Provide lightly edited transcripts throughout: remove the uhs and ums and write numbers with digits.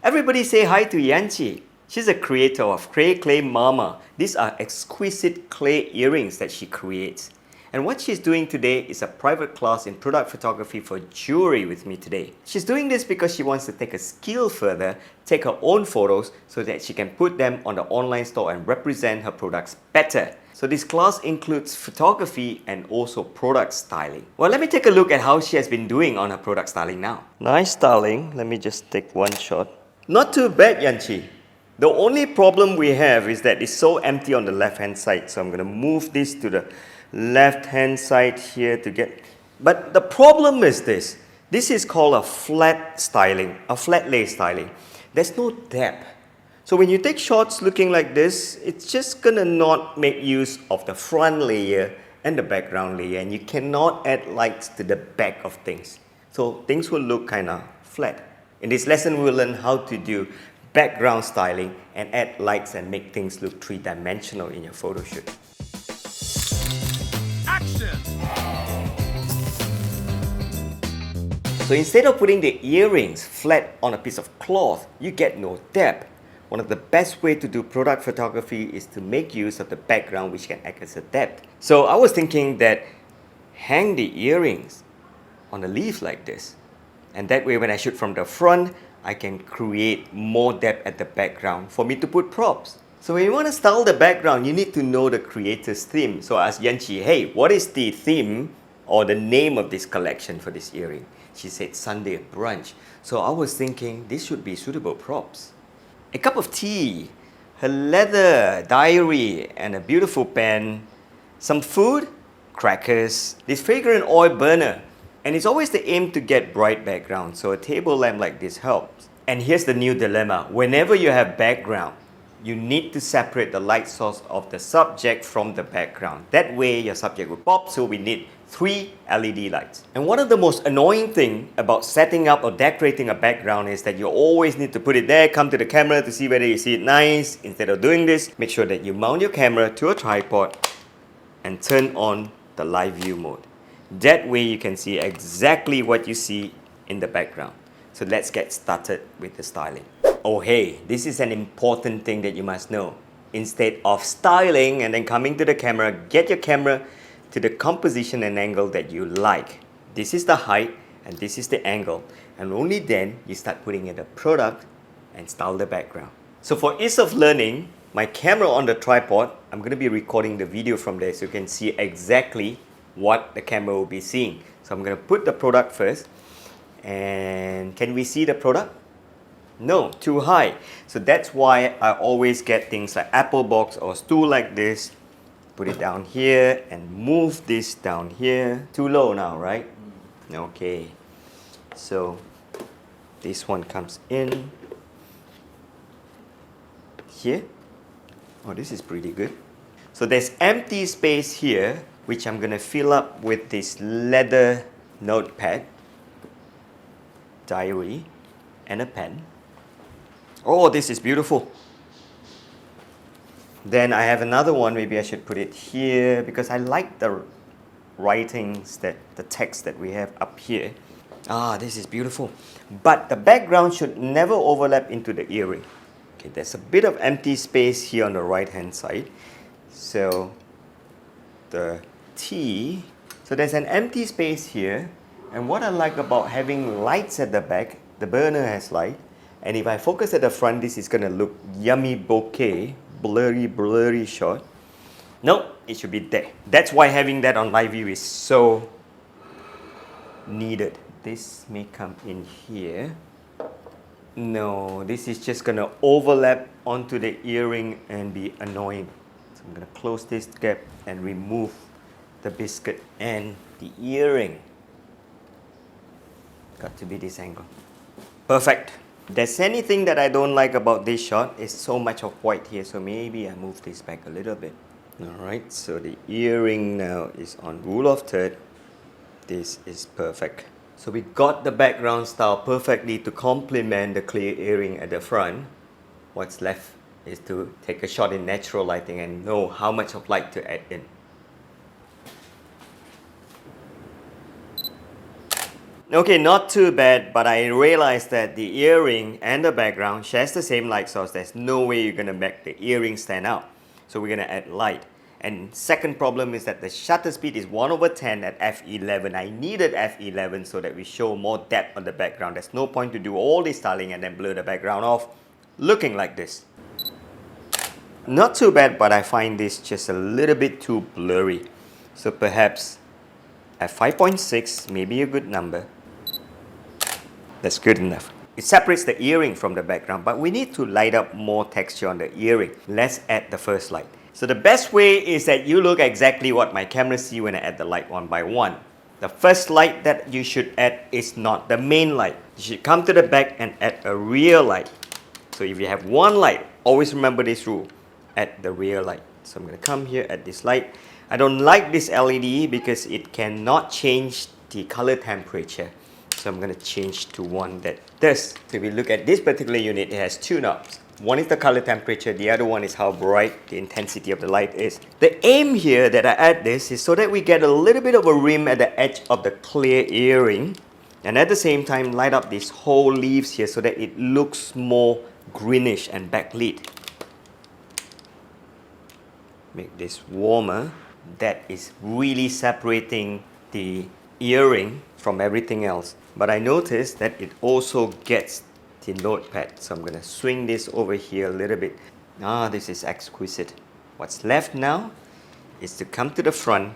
Everybody say hi to Yanchi. She's a creator of Clay Mama. These are exquisite clay earrings that she creates. And what she's doing today is a private class in product photography for jewelry with me today. She's doing this because she wants to take a skill further, take her own photos so that she can put them on the online store and represent her products better. So this class includes photography and also product styling. Well, let me take a look at how she has been doing on her product styling now. Nice styling. Let me just take one shot. Not too bad, Yanchi. The only problem we have is that it's so empty on the left hand side. So I'm going to move this to the left hand side here to get... But the problem is this. This is called a flat styling, a flat lay styling. There's no depth. So when you take shots looking like this, it's just going to not make use of the front layer and the background layer. And you cannot add lights to the back of things. So things will look kind of flat. In this lesson, we'll learn how to do background styling and add lights and make things look three-dimensional in your photo shoot. Action! So instead of putting the earrings flat on a piece of cloth, you get no depth. One of the best ways to do product photography is to make use of the background, which can act as a depth. So I was thinking that hang the earrings on a leaf like this. And that way when I shoot from the front, I can create more depth at the background for me to put props. So when you want to style the background, you need to know the creator's theme. So I asked Yanchi, hey, what is the theme or the name of this collection for this earring? She said Sunday brunch. So I was thinking this should be suitable props. A cup of tea, her leather diary and a beautiful pen, some food, crackers, this fragrant oil burner. And it's always the aim to get bright background, so a table lamp like this helps. And here's the new dilemma. Whenever you have background, you need to separate the light source of the subject from the background. That way your subject will pop, so we need 3 LED lights. And one of the most annoying thing about setting up or decorating a background is that you always need to put it there, come to the camera to see whether you see it nice. Instead of doing this, make sure that you mount your camera to a tripod and turn on the live view mode. That way you can see exactly what you see in the background. So let's get started with the styling. Oh hey, this is an important thing that you must know. Instead of styling and then coming to the camera, get your camera to the composition and angle that you like. This is the height and this is the angle. And only then you start putting in the product and style the background. So for ease of learning, my camera on the tripod, I'm going to be recording the video from there so you can see exactly what the camera will be seeing. So I'm going to put the product first. And can we see the product? No, too high. So that's why I always get things like apple box or stool like this. Put it down here and move this down here. Too low now, right? Okay. So this one comes in here. Oh, this is pretty good. So there's empty space here, which I'm going to fill up with this leather notepad, diary, and a pen. Oh, this is beautiful. Then I have another one, maybe I should put it here because I like the writings, the text that we have up here. Ah, this is beautiful. But the background should never overlap into the earring. Okay, there's a bit of empty space here on the right hand side. So the T, so there's an empty space here. And what I like about having lights at the back, the burner has light. And if I focus at the front, this is going to look yummy bokeh, blurry shot. No, it should be there. That's why having that on live view is so needed. This may come in here. No, this is just going to overlap onto the earring and be annoying. So I'm going to close this gap and remove the biscuit and the earring. Got to be this angle. Perfect. If there's anything that I don't like about this shot, is so much of white here, so maybe I move this back a little bit. Alright, so the earring now is on rule of third. This is perfect. So we got the background style perfectly to complement the clear earring at the front. What's left is to take a shot in natural lighting and know how much of light to add in. Okay, not too bad, but I realized that the earring and the background shares the same light source. There's no way you're gonna make the earring stand out. So we're gonna add light. And second problem is that the shutter speed is 1/10 at f11. I needed f11 so that we show more depth on the background. There's no point to do all this styling and then blur the background off looking like this. Not too bad, but I find this just a little bit too blurry. So perhaps at 5.6, maybe a good number. That's good enough. It separates the earring from the background, but we need to light up more texture on the earring. Let's add the first light. So the best way is that you look exactly what my camera see when I add the light one by one. The first light that you should add is not the main light. You should come to the back and add a rear light. So if you have one light, always remember this rule. Add the rear light. So I'm going to come here, add this light. I don't like this LED because it cannot change the color temperature. So I'm going to change to one that does. So if we look at this particular unit, it has two knobs. One is the color temperature, the other one is how bright the intensity of the light is. The aim here that I add this is so that we get a little bit of a rim at the edge of the clear earring, and at the same time light up these whole leaves here so that it looks more greenish and backlit. Make this warmer. That is really separating the earring from everything else. But I noticed that it also gets the notepad. So I'm going to swing this over here a little bit. This is exquisite. What's left now is to come to the front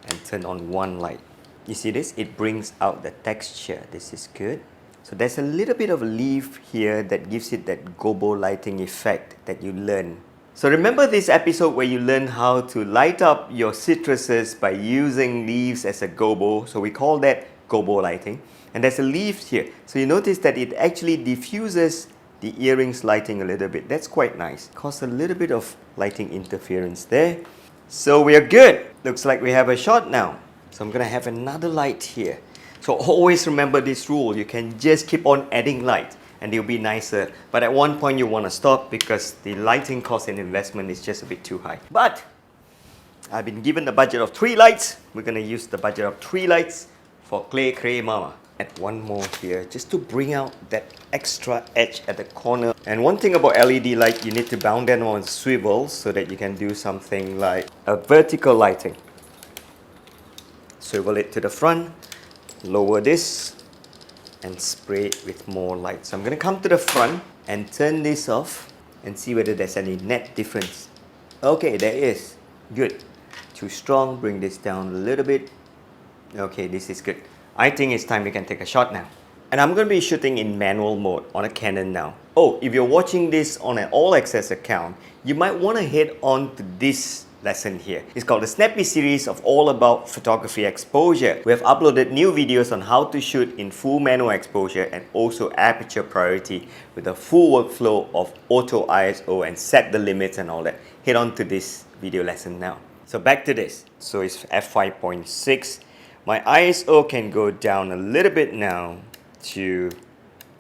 and turn on one light. You see this? It brings out the texture. This is good. So there's a little bit of leaf here that gives it that gobo lighting effect that you learn. So remember this episode where you learn how to light up your citruses by using leaves as a gobo. So we call that gobo lighting. And there's a leaf here. So you notice that it actually diffuses the earrings lighting a little bit. That's quite nice. Cause a little bit of lighting interference there. So we are good. Looks like we have a shot now. So I'm gonna have another light here. So always remember this rule. You can just keep on adding light and they'll be nicer. But at one point you want to stop because the lighting cost and investment is just a bit too high. But I've been given the budget of 3 lights. We're going to use the budget of 3 lights for Clay Mama. Add one more here just to bring out that extra edge at the corner. And one thing about LED light, you need to mount them on swivels so that you can do something like a vertical lighting. Swivel it to the front, lower this, and spray it with more light. So I'm going to come to the front and turn this off and see whether there's any net difference. Okay, there is. Good. Too strong, bring this down a little bit. Okay, this is good. I think it's time we can take a shot now. And I'm going to be shooting in manual mode on a Canon now. Oh, if you're watching this on an all access account, you might want to head on to this lesson here. It's called the Snappy series of all about photography exposure. We have uploaded new videos on how to shoot in full manual exposure and also aperture priority with a full workflow of auto ISO and set the limits and all that. Head on to this video lesson now. So back to this. So it's f5.6. My ISO can go down a little bit now to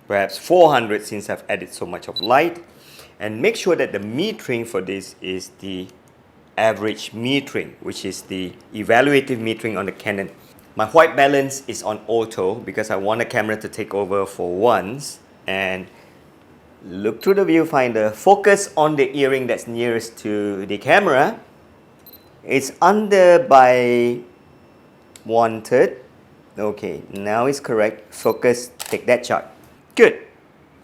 perhaps 400 since I've added so much of light. And make sure that the metering for this is the average metering, which is the evaluative metering on the Canon. My white balance is on auto because I want the camera to take over for once. And look through the viewfinder, focus on the earring that's nearest to the camera. It's under by 1/3. Okay, now it's correct. Focus, take that shot. Good.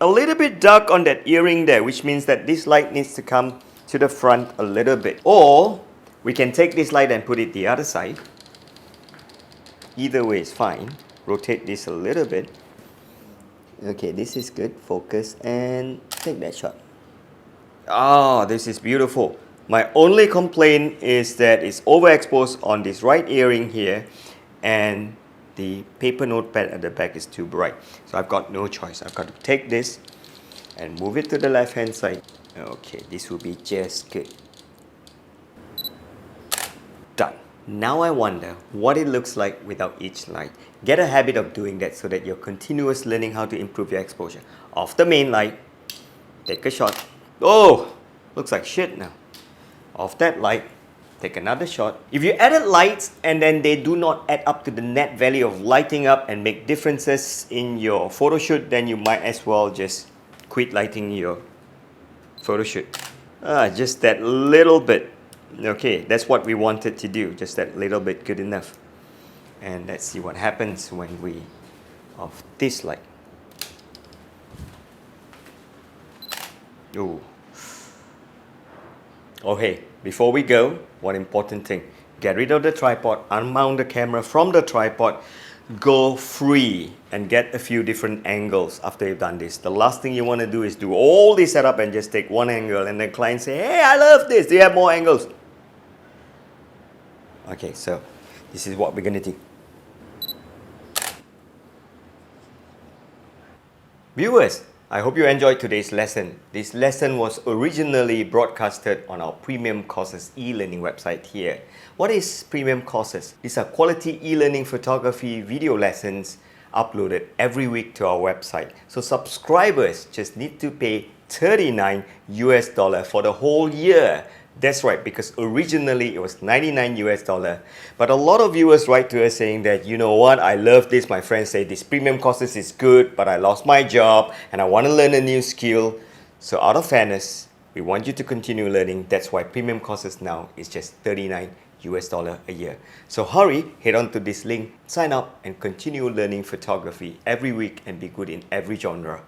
A little bit dark on that earring there, which means that this light needs to come to the front a little bit. Or we can take this light and put it the other side. Either way is fine. Rotate this a little bit. Okay, this is good. Focus and take that shot. This is beautiful. My only complaint is that it's overexposed on this right earring here and the paper notepad at the back is too bright. So I've got no choice. I've got to take this and move it to the left hand side. Okay, this will be just good. Done. Now I wonder what it looks like without each light. Get a habit of doing that so that you're continuous learning how to improve your exposure. Off the main light, take a shot. Oh, looks like shit now. Off that light, Take another shot. If you added lights and then they do not add up to the net value of lighting up and make differences in your photo shoot, then you might as well just quit lighting your photo shoot. Just that little bit. Okay, that's what we wanted to do. Just that little bit, good enough. And let's see what happens when we off this light. Ooh. Oh hey, before we go, one important thing. Get rid of the tripod, unmount the camera from the tripod, go free and get a few different angles after you've done this. The last thing you want to do is do all this setup and just take one angle and the client say, hey, I love this, do you have more angles? Okay, so this is what we're going to do. Viewers, I hope you enjoyed today's lesson. This lesson was originally broadcasted on our Premium Courses e-learning website here. What is Premium Courses? These are quality e-learning photography video lessons uploaded every week to our website. So subscribers just need to pay $39 for the whole year. That's right, because originally it was $99. But a lot of viewers write to us saying that, you know what, I love this. My friends say this Premium Courses is good, but I lost my job and I want to learn a new skill. So out of fairness, we want you to continue learning. That's why Premium Courses now is just $39 a year. So hurry, head on to this link, sign up and continue learning photography every week and be good in every genre.